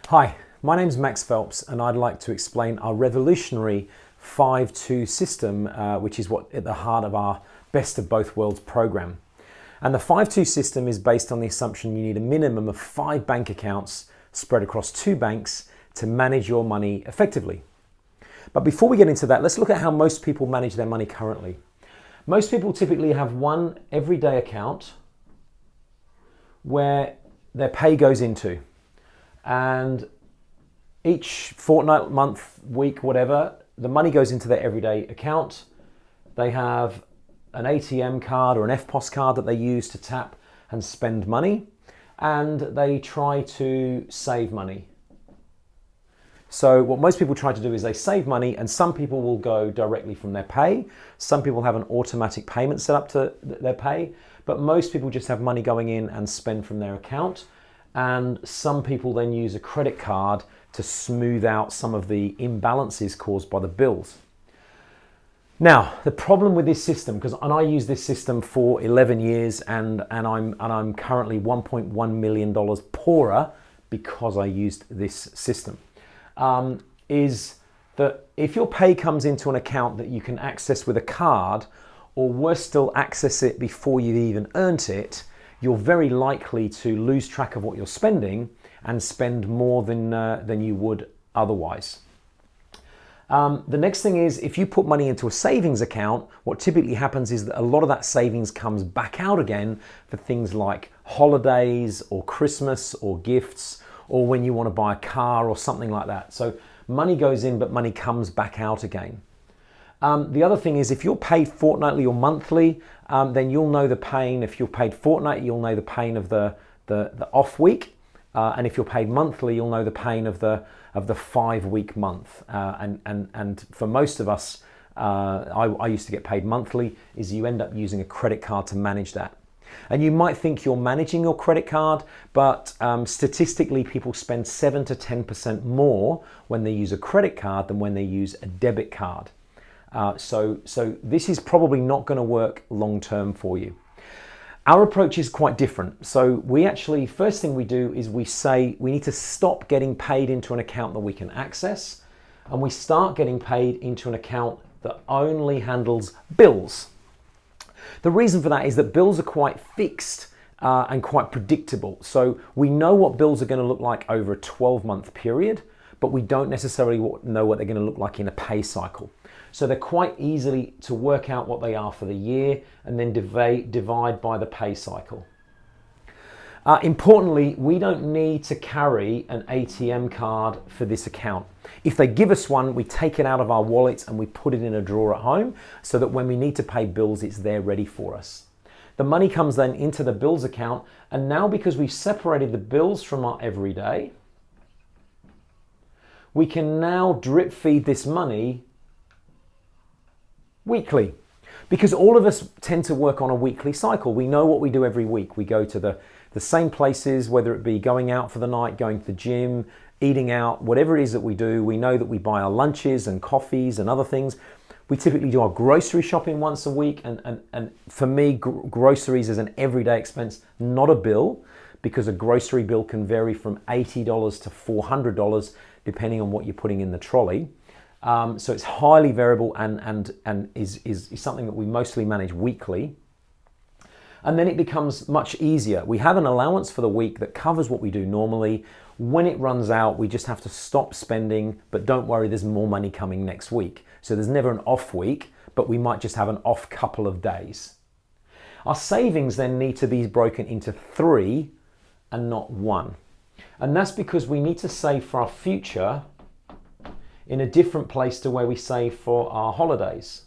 Hi, my name's Max Phelps and I'd like to explain our revolutionary 5-2 system, which is what at the heart of our Best of Both Worlds program. And the 5-2 system is based on the assumption you need a minimum of 5 bank accounts spread across 2 banks to manage your money effectively. But before we get into that, let's look at how most people manage their money currently. Most people typically have one everyday account where their pay goes into. And each fortnight, month, week, whatever, the money goes into their everyday account. They have an ATM card or an FPOS card that they use to tap and spend money, and they try to save money. So what most people try to do is they save money, and some people will go directly from their pay. Some people have an automatic payment set up to their pay, but most people just have money going in and spend from their account. And some people then use a credit card to smooth out some of the imbalances caused by the bills. Now, the problem with this system, and I use this system for 11 years and I'm currently $1.1 million poorer because I used this system, is that if your pay comes into an account that you can access with a card, or worse still, access it before you've even earned it, you're very likely to lose track of what you're spending and spend more than you would otherwise. The next thing is, if you put money into a savings account, what typically happens is that a lot of that savings comes back out again for things like holidays or Christmas or gifts, or when you want to buy a car or something like that. So money goes in, but money comes back out again. The other thing is, if you're paid fortnightly or monthly, then you'll know the pain. If you're paid fortnightly, you'll know the pain of the off week, and if you're paid monthly, you'll know the pain of the 5-week month. And for most of us, I used to get paid monthly. Is you end up using a credit card to manage that. And you might think you're managing your credit card, but statistically, people spend 7 to 10% more when they use a credit card than when they use a debit card. So this is probably not going to work long term for you. Our approach is quite different. So we actually, first thing we do is we say we need to stop getting paid into an account that we can access, and we start getting paid into an account that only handles bills. The reason for that is that bills are quite fixed and quite predictable. So we know what bills are going to look like over a 12-month period, but we don't necessarily know what they're going to look like in a pay cycle. So they're quite easily to work out what they are for the year and then divide by the pay cycle. Importantly, we don't need to carry an ATM card for this account. If they give us one, we take it out of our wallet and we put it in a drawer at home so that when we need to pay bills, it's there ready for us. The money comes then into the bills account, and now because we've separated the bills from our everyday, we can now drip feed this money weekly, because all of us tend to work on a weekly cycle. We know what we do every week. We go to the same places, whether it be going out for the night, going to the gym, eating out, whatever it is that we do. We know that we buy our lunches and coffees and other things. We typically do our grocery shopping once a week, and for me, groceries is an everyday expense, not a bill, because a grocery bill can vary from $80 to $400 depending on what you're putting in the trolley. So it's highly variable and is something that we mostly manage weekly. And then it becomes much easier. We have an allowance for the week that covers what we do normally. When it runs out, we just have to stop spending, but don't worry, there's more money coming next week. So there's never an off week, but we might just have an off couple of days. Our savings then need to be broken into 3 and not 1. And that's because we need to save for our future in a different place to where we save for our holidays.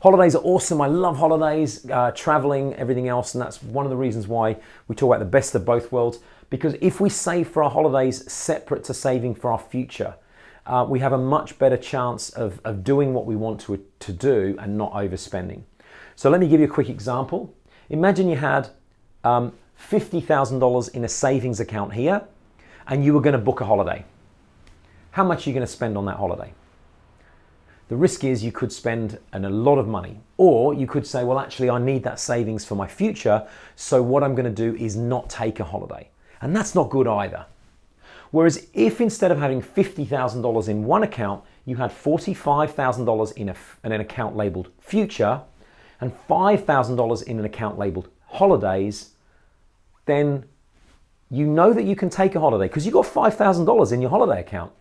Holidays are awesome. I love holidays, traveling, everything else. And that's one of the reasons why we talk about the best of both worlds. Because if we save for our holidays separate to saving for our future, we have a much better chance of doing what we want to do and not overspending. So let me give you a quick example. Imagine you had $50,000 in a savings account here, and you were going to book a holiday. How much are you going to spend on that holiday? The risk is you could spend a lot of money, or you could say, well, actually, I need that savings for my future. So what I'm going to do is not take a holiday. And that's not good either. Whereas if instead of having $50,000 in one account, you had $45,000 in an account labeled future and $5,000 in an account labeled holidays, then you know that you can take a holiday because you've got $5,000 in your holiday account.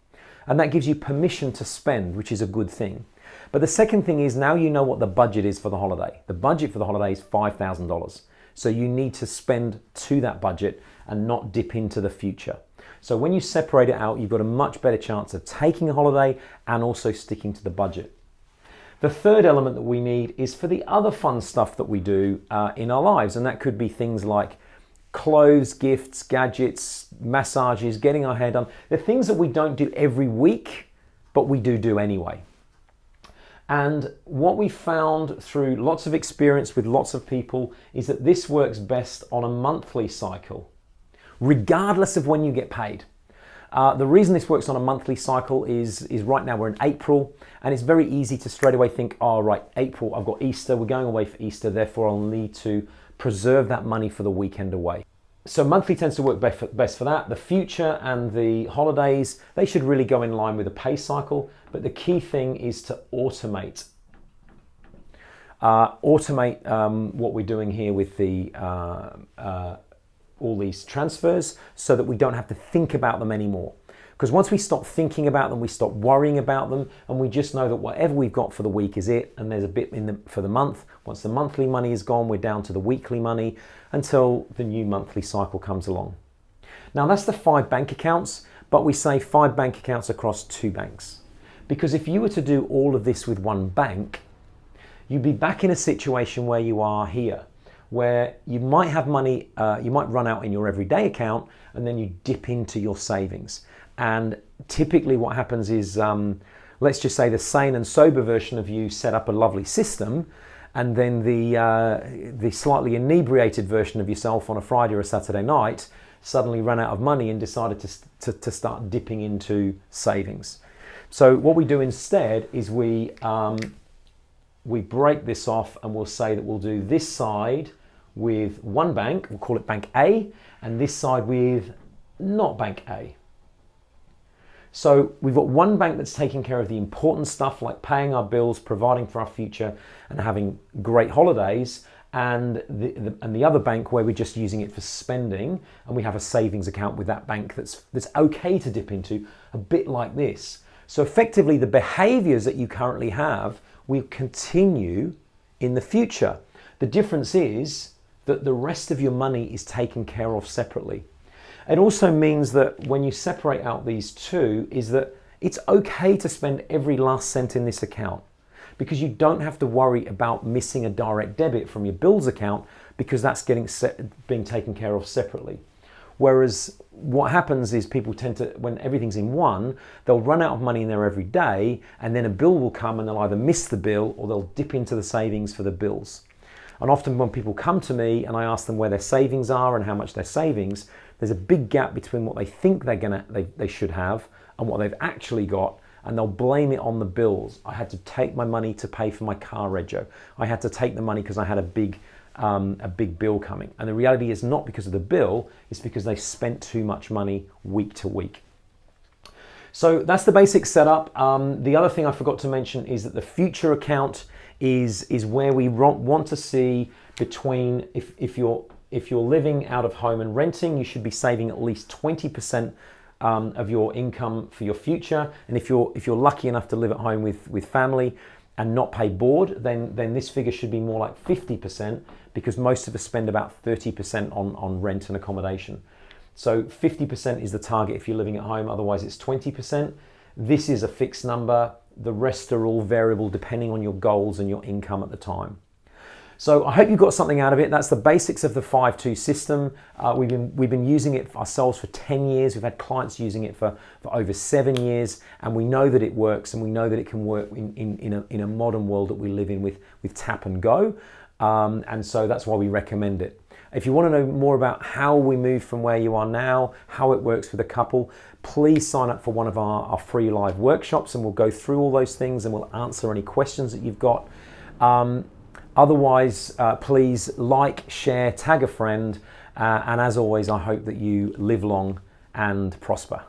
And that gives you permission to spend, which is a good thing. But the second thing is now you know what the budget is for the holiday. The budget for the holiday is $5,000. So you need to spend to that budget and not dip into the future. So when you separate it out, you've got a much better chance of taking a holiday and also sticking to the budget. The third element that we need is for the other fun stuff that we do in our lives. And that could be things like clothes, gifts, gadgets, massages, getting our hair done. They're things that we don't do every week, but we do anyway. And what we found through lots of experience with lots of people is that this works best on a monthly cycle, regardless of when you get paid. The reason this works on a monthly cycle is right now we're in April, and it's very easy to straight away think, oh right, April, I've got Easter, we're going away for Easter, therefore I'll need to preserve that money for the weekend away. So monthly tends to work best for that. The future and the holidays, they should really go in line with the pay cycle, but the key thing is to automate. What we're doing here with the all these transfers so that we don't have to think about them anymore. Because once we stop thinking about them, we stop worrying about them, and we just know that whatever we've got for the week is it, and there's a bit for the month. Once the monthly money is gone, we're down to the weekly money until the new monthly cycle comes along. Now that's the 5 bank accounts, but we say 5 bank accounts across 2 banks. Because if you were to do all of this with one bank, you'd be back in a situation where you are here, where you might have money, you might run out in your everyday account, and then you dip into your savings. And typically what happens is, let's just say the sane and sober version of you set up a lovely system, and then the slightly inebriated version of yourself on a Friday or a Saturday night suddenly ran out of money and decided to start dipping into savings. So what we do instead is we break this off, and we'll say that we'll do this side with one bank, we'll call it Bank A, and this side with not Bank A. So we've got one bank that's taking care of the important stuff like paying our bills, providing for our future, and having great holidays, and the other bank where we're just using it for spending, and we have a savings account with that bank that's okay to dip into, a bit like this. So effectively the behaviors that you currently have will continue in the future. The difference is that the rest of your money is taken care of separately. It also means that when you separate out these two, is that it's okay to spend every last cent in this account, because you don't have to worry about missing a direct debit from your bills account, because that's being taken care of separately. Whereas what happens is people tend to, when everything's in one, they'll run out of money in there every day, and then a bill will come and they'll either miss the bill or they'll dip into the savings for the bills. And often when people come to me and I ask them where their savings are and how much their savings, there's a big gap between what they think they should have and what they've actually got, and they'll blame it on the bills. I had to take my money to pay for my car rego. I had to take the money because I had a big bill coming. And the reality is not because of the bill, it's because they spent too much money week to week. So that's the basic setup. The other thing I forgot to mention is that the future account is where we want to see between, if you're living out of home and renting, you should be saving at least 20% of your income for your future. And if you're lucky enough to live at home with family and not pay board, then this figure should be more like 50%, because most of us spend about 30% on rent and accommodation. So 50% is the target if you're living at home, otherwise it's 20%. This is a fixed number. The rest are all variable depending on your goals and your income at the time. So I hope you got something out of it. That's the basics of the 5-2 system. We've been using it ourselves for 10 years. We've had clients using it for over 7 years, and we know that it works, and we know that it can work in a modern world that we live in with tap and go. And so that's why we recommend it. If you want to know more about how we move from where you are now, how it works with a couple, please sign up for one of our free live workshops, and we'll go through all those things and we'll answer any questions that you've got. Otherwise, please like, share, tag a friend, and as always, I hope that you live long and prosper.